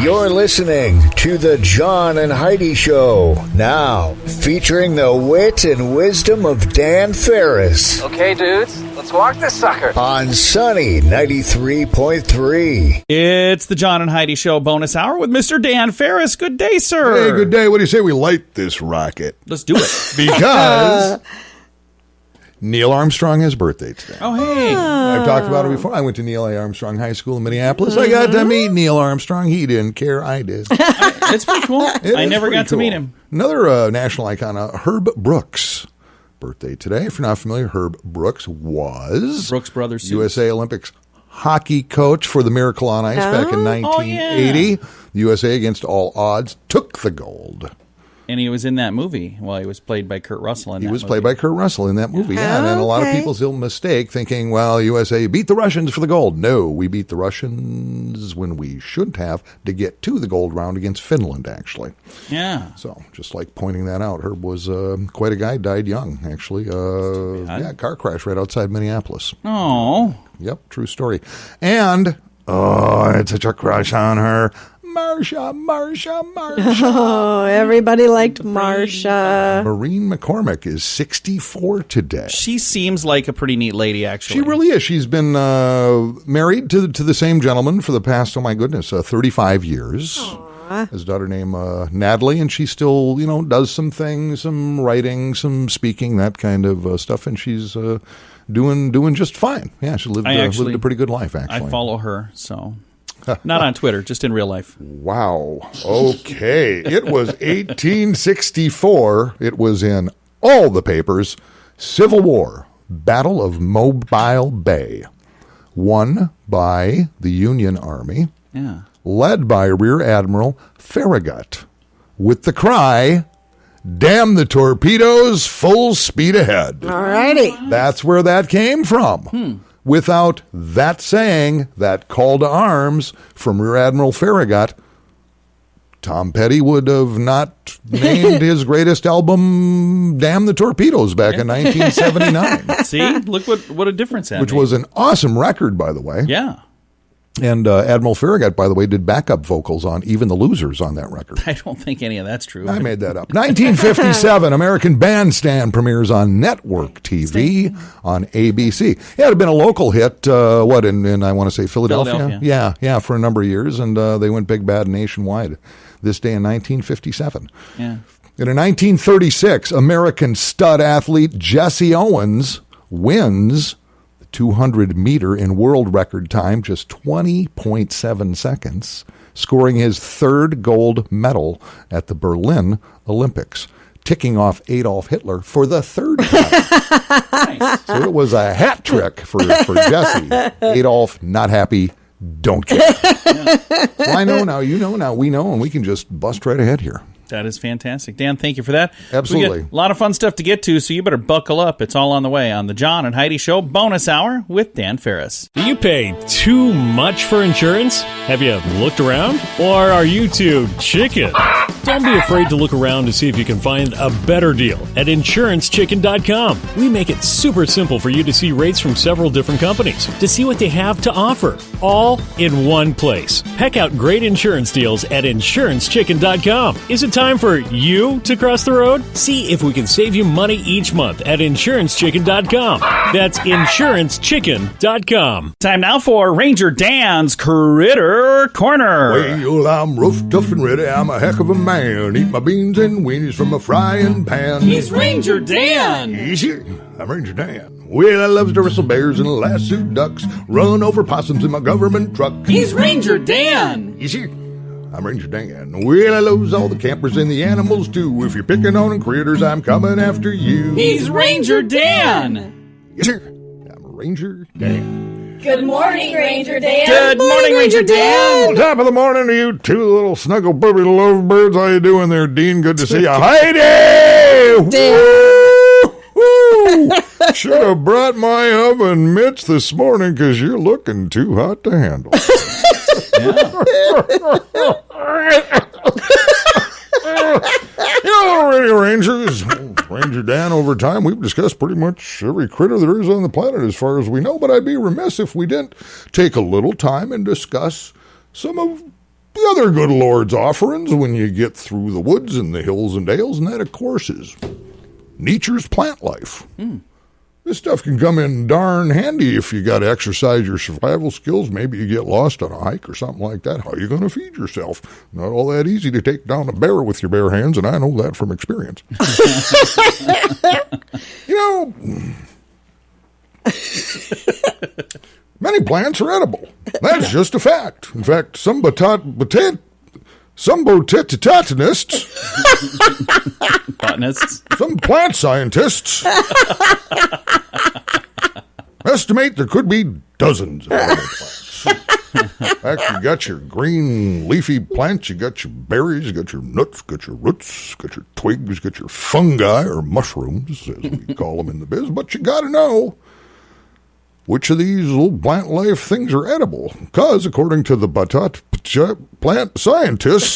You're listening to the John and Heidi Show, now featuring the wit and wisdom of Dan Farris. Okay, dudes, let's walk this sucker. On Sunny 93.3. It's the John and Heidi Show bonus hour with Mr. Dan Farris. Good day, sir. Hey, good day. What do you say we light this rocket? Let's do it. Because Neil Armstrong has birthday today. Oh, hey. I've talked about it before. I went to Neil A. Armstrong High School in Minneapolis. I got to meet Neil Armstrong. He didn't care. I did. It's pretty cool. I never got to meet him. Another national icon, Herb Brooks. Birthday today. If you're not familiar, Herb Brooks was Brooks Brothers USA Olympics hockey coach for the Miracle on Ice back in 1980. The USA, against all odds, took the gold. And he was in that movie. Well, he was played by Kurt Russell in that movie. He was played by Kurt Russell in that movie, yeah. And a lot of people's ill mistake thinking, well, USA beat the Russians for the gold. No, we beat the Russians when we shouldn't have to get to the gold round against Finland, actually. Yeah. So, just like pointing that out, Herb was quite a guy, died young, actually. Car crash right outside Minneapolis. Oh. Yep, true story. And, I had such a crush on her. Marsha. Oh, everybody liked Marsha. Maureen McCormick is 64 today. She seems like a pretty neat lady, actually. She really is. She's been married to the same gentleman for the past, 35 years. Aww. His daughter named Natalie, and she still, does some things, some writing, some speaking, that kind of stuff, and she's doing just fine. Yeah, she lived a pretty good life, actually. I follow her, so... Not on Twitter, just in real life. Wow. Okay. It was 1864. It was in all the papers. Civil War, Battle of Mobile Bay, won by the Union Army, led by Rear Admiral Farragut, with the cry, "Damn the torpedoes, full speed ahead." All righty. That's where that came from. Without that saying, that call to arms from Rear Admiral Farragut, Tom Petty would have not named his greatest album Damn the Torpedoes back in 1979. See? Look what a difference that Which made. was an awesome record, by the way. Yeah. And Admiral Farragut, by the way, did backup vocals on Even the Losers on that record. I don't think any of that's true. I made that up. 1957, American Bandstand premieres on network TV on ABC. Yeah, it had been a local hit, in I want to say Philadelphia? Yeah, for a number of years, and they went big bad nationwide this day in 1957. Yeah. And in 1936, American stud athlete Jesse Owens wins 200 meter in world record time, just 20.7 seconds, scoring his third gold medal at the Berlin Olympics, ticking off Adolf Hitler for the third time. Nice. So it was a hat trick for Jesse. Adolf, not happy, don't care. Well, I know now, you know now, we know, and we can just bust right ahead here. That is fantastic. Dan, thank you for that. Absolutely. We got a lot of fun stuff to get to, so you better buckle up. It's all on the way on the John and Heidi Show bonus hour with Dan Farris. Do you pay too much for insurance? Have you looked around? Or are you too chicken? Don't be afraid to look around to see if you can find a better deal at InsuranceChicken.com. We make it super simple for you to see rates from several different companies, to see what they have to offer, all in one place. Peck out great insurance deals at InsuranceChicken.com. Is it time for you to cross the road? See if we can save you money each month at InsuranceChicken.com. That's InsuranceChicken.com. Time now for Ranger Dan's Critter Corner. Well, I'm rough, tough, and ready. I'm a heck of a man. Eat my beans and weenies from a frying pan. He's Ranger Dan. Easy. I'm Ranger Dan. Well, I loves to wrestle bears and lasso ducks, run over possums in my government truck. He's Ranger Dan. Easy. I'm Ranger Dan. Well, I loves all the campers and the animals too. If you're picking on critters, I'm coming after you. He's Ranger Dan. Yes, sir. I'm Ranger Dan. Good morning, Ranger Dan. Good morning, Ranger Dan. Top of the morning to you two little snuggle puppy lovebirds. How you doing there, Dean? Good to see you. Heidi! Woo! Should have brought my oven mitts this morning because you're looking too hot to handle. Radio Rangers, Ranger Dan, over time, we've discussed pretty much every critter there is on the planet as far as we know, but I'd be remiss if we didn't take a little time and discuss some of the other good Lord's offerings when you get through the woods and the hills and dales, and that, of course, is nature's plant life. This stuff can come in darn handy if you got to exercise your survival skills. Maybe you get lost on a hike or something like that. How are you going to feed yourself? Not all that easy to take down a bear with your bare hands, and I know that from experience. Many plants are edible. That's just a fact. In fact, some botanists, some plant scientists estimate there could be dozens of edible plants. In fact, you got your green leafy plants, you got your berries, you got your nuts, you got your roots, you got your twigs, you got your fungi or mushrooms, as we call them in the biz. But you got to know which of these little plant life things are edible. Because, according to the plant scientists,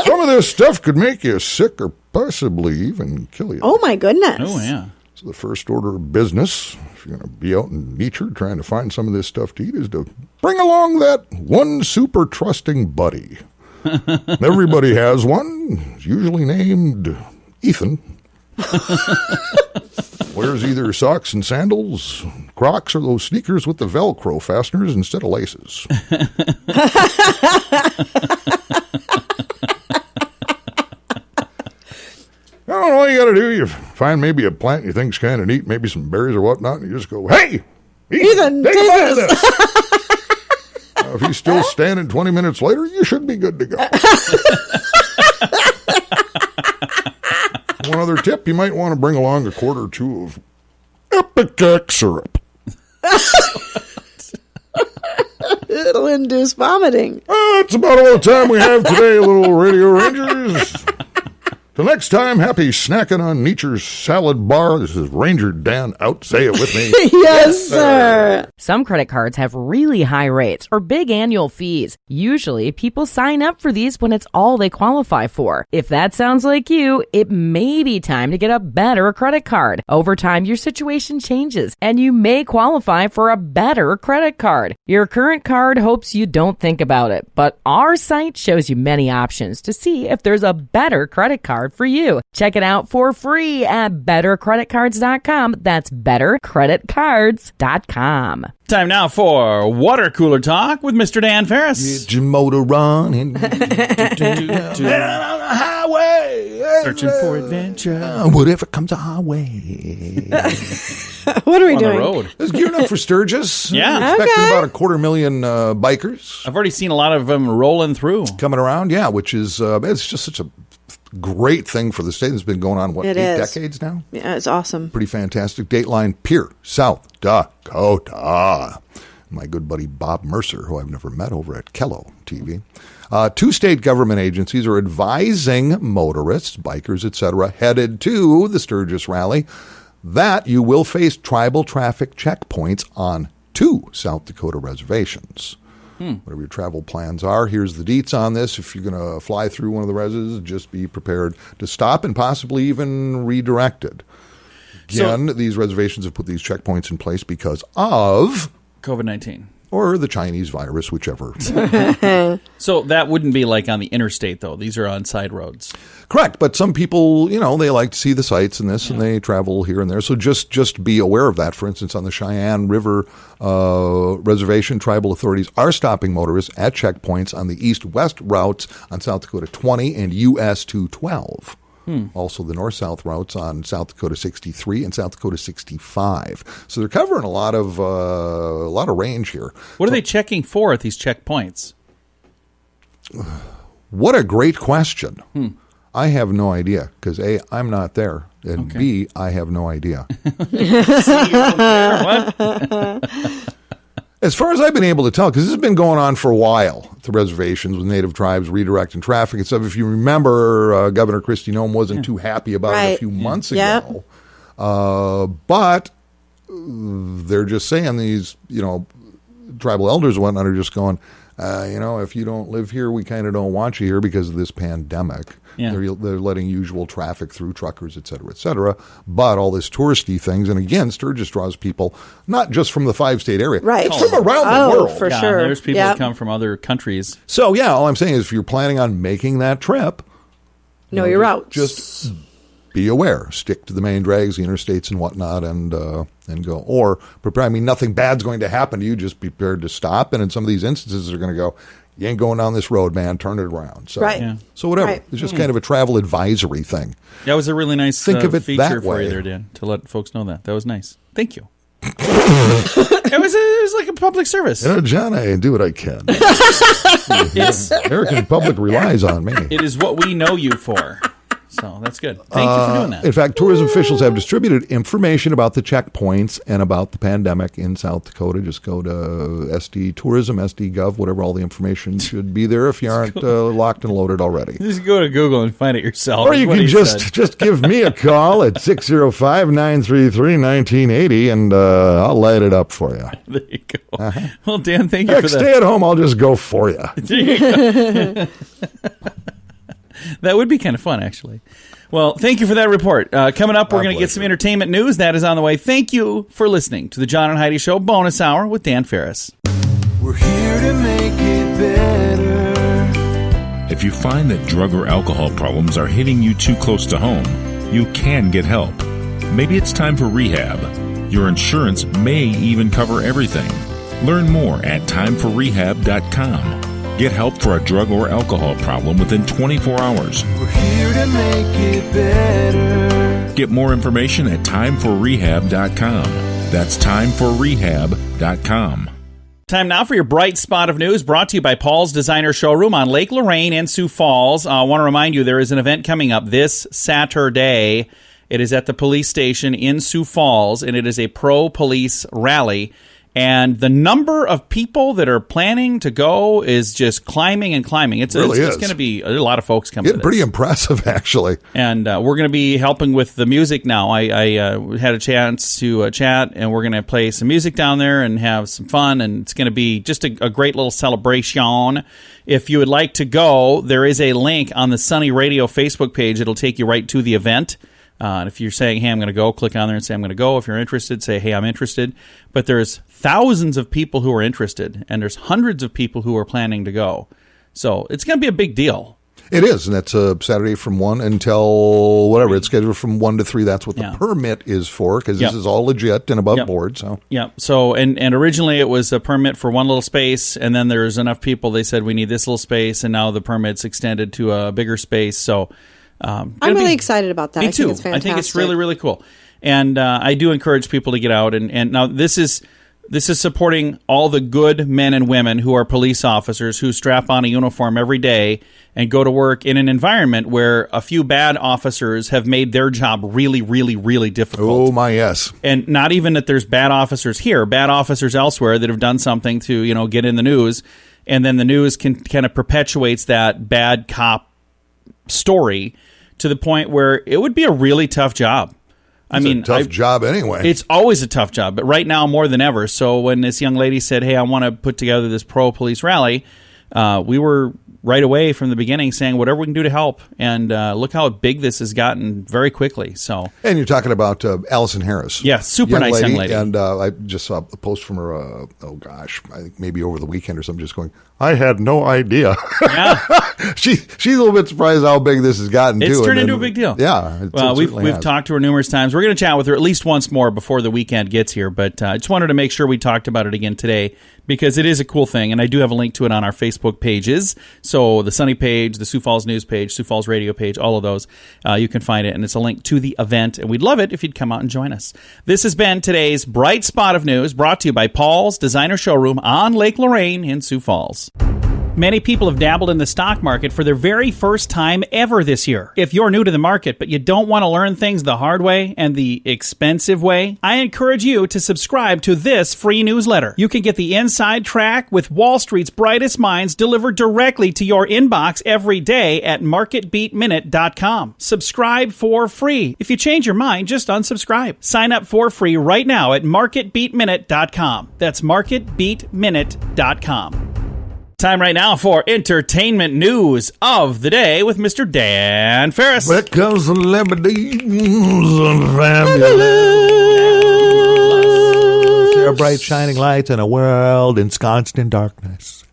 some of this stuff could make you sick or possibly even kill you. Oh, my goodness. Oh, yeah. So the first order of business, if you're going to be out in nature trying to find some of this stuff to eat, is to bring along that one super trusting buddy. Everybody has one. It's usually named Ethan. Wears either socks and sandals, Crocs, or those sneakers with the Velcro fasteners instead of laces. I don't know what you got to do. You find maybe a plant you think's kind of neat, maybe some berries or whatnot, and you just go, "Hey, Ethan, take a bite of this." If he's still standing 20 minutes later, you should be good to go. One other tip, you might want to bring along a quart or two of Ipecac syrup. It'll induce vomiting. That's about all the time we have today, little Radio Rangers. Till next time, happy snacking on nature's salad bar. This is Ranger Dan out. Say it with me. Yes, sir. Some credit cards have really high rates or big annual fees. Usually, people sign up for these when it's all they qualify for. If that sounds like you, it may be time to get a better credit card. Over time, your situation changes, and you may qualify for a better credit card. Your current card hopes you don't think about it, but our site shows you many options to see if there's a better credit card for you. Check it out for free at bettercreditcards.com. That's bettercreditcards.com. Time now for Water Cooler Talk with Mr. Dan Farris. Get your motor running. On the highway. Searching for adventure. What if it comes our way? What are we On doing? the road. It's gearing up for Sturgis. Yeah. We're expecting Okay. about 250,000 bikers I've already seen a lot of them rolling through. coming around. Yeah, which is it's just such a great thing for the state. It's been going on, what, It 8 is. decades now? Yeah, it's awesome. Pretty fantastic. Dateline Pier, South Dakota. My good buddy Bob Mercer, who I've never met, over at Kello TV. 2 state government agencies are advising motorists, bikers, etc., headed to the Sturgis rally that you will face tribal traffic checkpoints on 2 South Dakota reservations. Whatever your travel plans are, here's the deets on this. If you're going to fly through one of the reses, just be prepared to stop and possibly even redirected. Again, these reservations have put these checkpoints in place because of COVID-19. or the Chinese virus, whichever. So that wouldn't be like on the interstate, though. These are on side roads. Correct, but some people, they like to see the sights and this, and they travel here and there. So just be aware of that. For instance, on the Cheyenne River Reservation, tribal authorities are stopping motorists at checkpoints on the east-west routes on South Dakota 20 and US 212. Also the north-south routes on South Dakota 63 and South Dakota 65. So they're covering a lot of range here. What are they checking for at these checkpoints? What a great question. I have no idea because A, I'm not there, and Okay. B, I have no idea. What? As far as I've been able to tell, because this has been going on for a while, the reservations with Native tribes redirecting traffic and stuff. If you remember, Governor Kristi Noem wasn't too happy about it a Right. few months Yep. ago. But they're just saying these, tribal elders and whatnot are just going, if you don't live here, we kind of don't want you here because of this pandemic. Yeah. They're letting usual traffic through, truckers, et cetera, but all this touristy things. And again, Sturgis draws people not just from the 5-state area, Right. from around the world. For sure. There's people that come from other countries. So, yeah, all I'm saying is if you're planning on making that trip, know your routes. Just be aware. Stick to the main drags, the interstates and whatnot, and go. Or prepare. I mean, nothing bad's going to happen to you. Just be prepared to stop. And in some of these instances, they're going to go, you ain't going down this road, man. Turn it around. So, Right. Yeah. So whatever. Right. It's just kind of a travel advisory thing. That was a really nice Think of it feature that for way. you there, Dan, to let folks know that. That was nice. Thank you. It was like a public service. John, I do what I can. It's, American public relies on me. it is what we know you for. So that's good. Thank you for doing that. In fact, tourism officials have distributed information about the checkpoints and about the pandemic in South Dakota. Just go to SD Tourism, SD Gov, whatever. All the information should be there if you aren't locked and loaded already. Just go to Google and find it yourself. Or you is what can he said. just give me a call at 605-933-1980, and I'll light it up for you. There you go. Well, Dan, thank you Heck, for that. stay at home. I'll just go for you. That would be kind of fun, actually. Well, thank you for that report. Coming up, we're going to get some entertainment news. That is on the way. Thank you for listening to the John and Heidi Show Bonus Hour with Dan Farris. We're here to make it better. If you find that drug or alcohol problems are hitting you too close to home, you can get help. Maybe it's time for rehab. Your insurance may even cover everything. Learn more at timeforrehab.com. Get help for a drug or alcohol problem within 24 hours. We're here to make it better. Get more information at timeforrehab.com. That's timeforrehab.com. Time now for your bright spot of news, brought to you by Paul's Designer Showroom on Lake Lorraine in Sioux Falls. I want to remind you there is an event coming up this Saturday. It is at the police station in Sioux Falls, and it is a pro-police rally. And the number of people that are planning to go is just climbing and climbing. It's going to be a lot of folks coming. Getting pretty impressive, actually. And we're going to be helping with the music now. I had a chance to chat, and we're going to play some music down there and have some fun. And it's going to be just a great little celebration. If you would like to go, there is a link on the Sunny Radio Facebook page. It'll take you right to the event. And if you're saying, hey, I'm going to go, click on there and say, I'm going to go. If you're interested, say, hey, I'm interested. But there's thousands of people who are interested, and there's hundreds of people who are planning to go. So it's going to be a big deal. It is, and that's Saturday from 1 until whatever. It's scheduled from 1 to 3. That's what the permit is for, because this is all legit and above board. So So and originally it was a permit for one little space, and then there's enough people. They said we need this little space, and now the permit's extended to a bigger space. So I'm really excited about that. Me too. I think it's fantastic. I think it's really, really cool. And I do encourage people to get out. And now this is supporting all the good men and women who are police officers who strap on a uniform every day and go to work in an environment where a few bad officers have made their job really, really, really difficult. Oh, my, yes. And not even that there's bad officers here, bad officers elsewhere that have done something to, get in the news. And then the news kind of perpetuates that bad cop story to the point where it would be a really tough job. It's a tough job anyway. It's always a tough job, but right now more than ever. So when this young lady said, hey, I want to put together this pro-police rally, we were right away from the beginning saying whatever we can do to help. And look how big this has gotten very quickly. So, and you're talking about Allison Harris. Yeah, super nice young lady. And I just saw a post from her, I think maybe over the weekend or something, just going, I had no idea. Yeah. She's a little bit surprised how big this has gotten, It's too. turned into a big deal. Yeah. Well, we've talked to her numerous times. We're going to chat with her at least once more before the weekend gets here, but I just wanted to make sure we talked about it again today because it is a cool thing, and I do have a link to it on our Facebook pages. So the Sunny page, the Sioux Falls News page, Sioux Falls Radio page, all of those, you can find it, and it's a link to the event, and we'd love it if you'd come out and join us. This has been today's Bright Spot of News, brought to you by Paul's Designer Showroom on Lake Lorraine in Sioux Falls. Many people have dabbled in the stock market for their very first time ever this year. If you're new to the market, but you don't want to learn things the hard way and the expensive way, I encourage you to subscribe to this free newsletter. You can get the inside track with Wall Street's brightest minds delivered directly to your inbox every day at marketbeatminute.com. Subscribe for free. If you change your mind, just unsubscribe. Sign up for free right now at marketbeatminute.com. That's marketbeatminute.com. Time right now for entertainment news of the day with Mr. Dan Farris. Here comes the liberties and fabulous. There are bright shining lights in a world ensconced in darkness.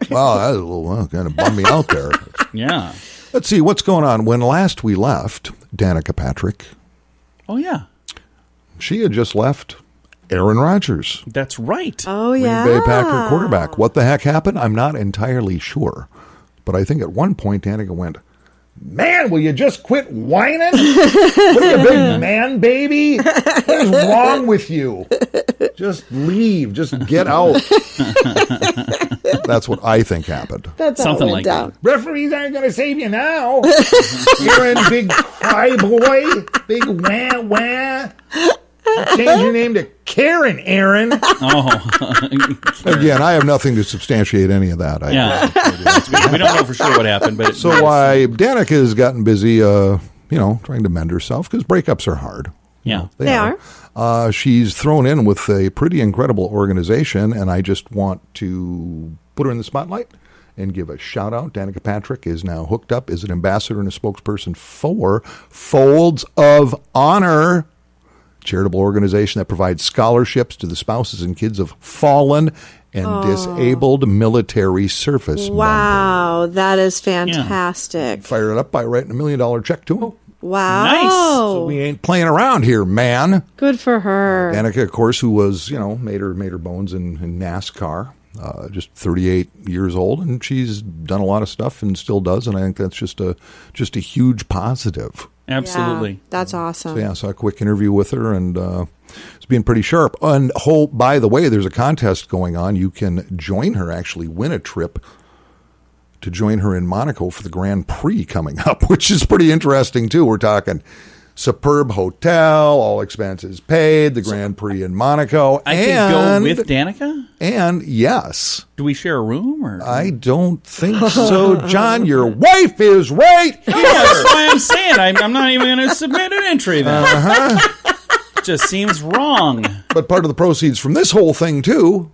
Wow, that was a little kind of bummed me out there. Yeah. Let's see what's going on. When last we left, Danica Patrick. Oh, yeah. She had just left Aaron Rodgers. That's right. Oh, yeah. Green Bay Packer quarterback. What the heck happened? I'm not entirely sure. But I think at one point, Danica went, "Man, will you just quit whining? What are you, a big man baby? What is wrong with you? Just leave. Just get out." That's what I think happened. That's something how it like went down. Referees aren't going to save you now. Aaron, big cry boy. Big wah wah. Change your name to Karen, Aaron. Oh. Again, I have nothing to substantiate any of that. We don't know for sure what happened. But So why Danica has gotten busy, trying to mend herself, because breakups are hard. Yeah. They are. She's thrown in with a pretty incredible organization, and I just want to put her in the spotlight and give a shout out. Danica Patrick is now hooked up, is an ambassador and a spokesperson for Folds of Honor, charitable organization that provides scholarships to the spouses and kids of fallen and disabled military service members. Wow, that is fantastic. Fire it up by writing $1 million check to them. Wow. Nice. So we ain't playing around here, man. Good for her. Danica, of course, who was, made her bones in NASCAR, just 38 years old, and she's done a lot of stuff and still does, and I think that's just a huge positive. Absolutely. Yeah, that's awesome. So, I saw a quick interview with her, and it's being pretty sharp. And by the way, there's a contest going on. You can join her, actually win a trip to join her in Monaco for the Grand Prix coming up, which is pretty interesting, too. We're talking superb hotel, all expenses paid, the Grand Prix in Monaco. I can go with Danica? And yes. Do we share a room? Or I don't think so, John. Your wife is right here. That's why I'm saying I'm not even going to submit an entry then. Just seems wrong. But part of the proceeds from this whole thing, too,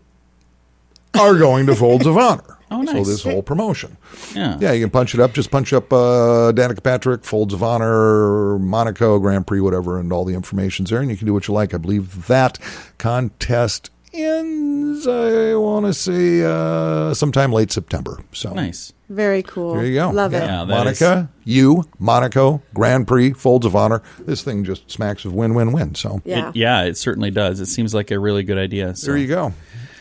are going to Folds of Honor. Oh, nice. So this whole promotion. Yeah. You can punch it up. Just punch up Danica Patrick, Folds of Honor, Monaco, Grand Prix, whatever, and all the information's there, and you can do what you like. I believe that contest ends, I want to say, sometime late September. So nice. Very cool. There you go. Love it. Yeah, Monica, Monaco, Grand Prix, Folds of Honor. This thing just smacks of win-win-win. So it certainly does. It seems like a really good idea. So. There you go.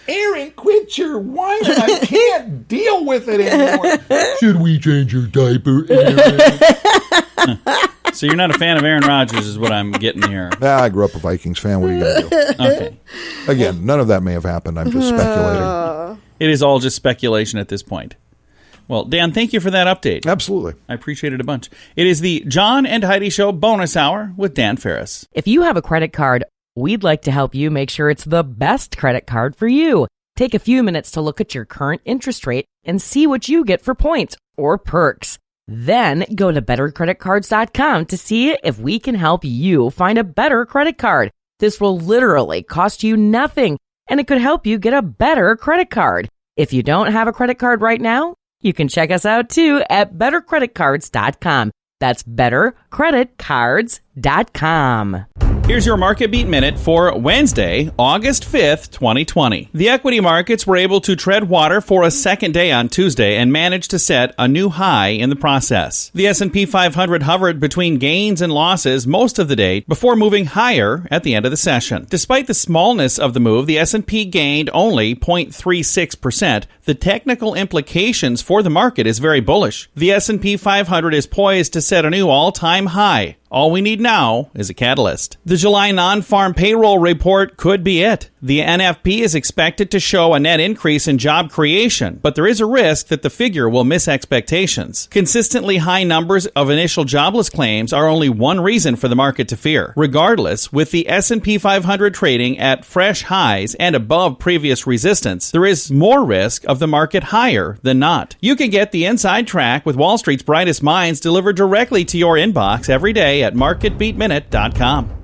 Aaron, quit your whining. I can't deal with it anymore. Should we change your diaper, Aaron? So you're not a fan of Aaron Rodgers is what I'm getting here. I grew up a Vikings fan. What are you going to do? Okay. Again, none of that may have happened. I'm just speculating. It is all just speculation at this point. Well, Dan, thank you for that update. Absolutely. I appreciate it a bunch. It is the John and Heidi Show bonus hour with Dan Farris. If you have a credit card, we'd like to help you make sure it's the best credit card for you. Take a few minutes to look at your current interest rate and see what you get for points or perks. Then go to bettercreditcards.com to see if we can help you find a better credit card. This will literally cost you nothing, and it could help you get a better credit card. If you don't have a credit card right now, you can check us out too at bettercreditcards.com. That's bettercreditcards.com. Here's your Market Beat Minute for Wednesday, August 5th, 2020. The equity markets were able to tread water for a second day on Tuesday and managed to set a new high in the process. The S&P 500 hovered between gains and losses most of the day before moving higher at the end of the session. Despite the smallness of the move, the S&P gained only 0.36%. The technical implications for the market is very bullish. The S&P 500 is poised to set a new all-time high. All we need now is a catalyst. The July non-farm payroll report could be it. The NFP is expected to show a net increase in job creation, but there is a risk that the figure will miss expectations. Consistently high numbers of initial jobless claims are only one reason for the market to fear. Regardless, with the S&P 500 trading at fresh highs and above previous resistance, there is more risk of the market higher than not. You can get the inside track with Wall Street's brightest minds delivered directly to your inbox every day at marketbeatminute.com.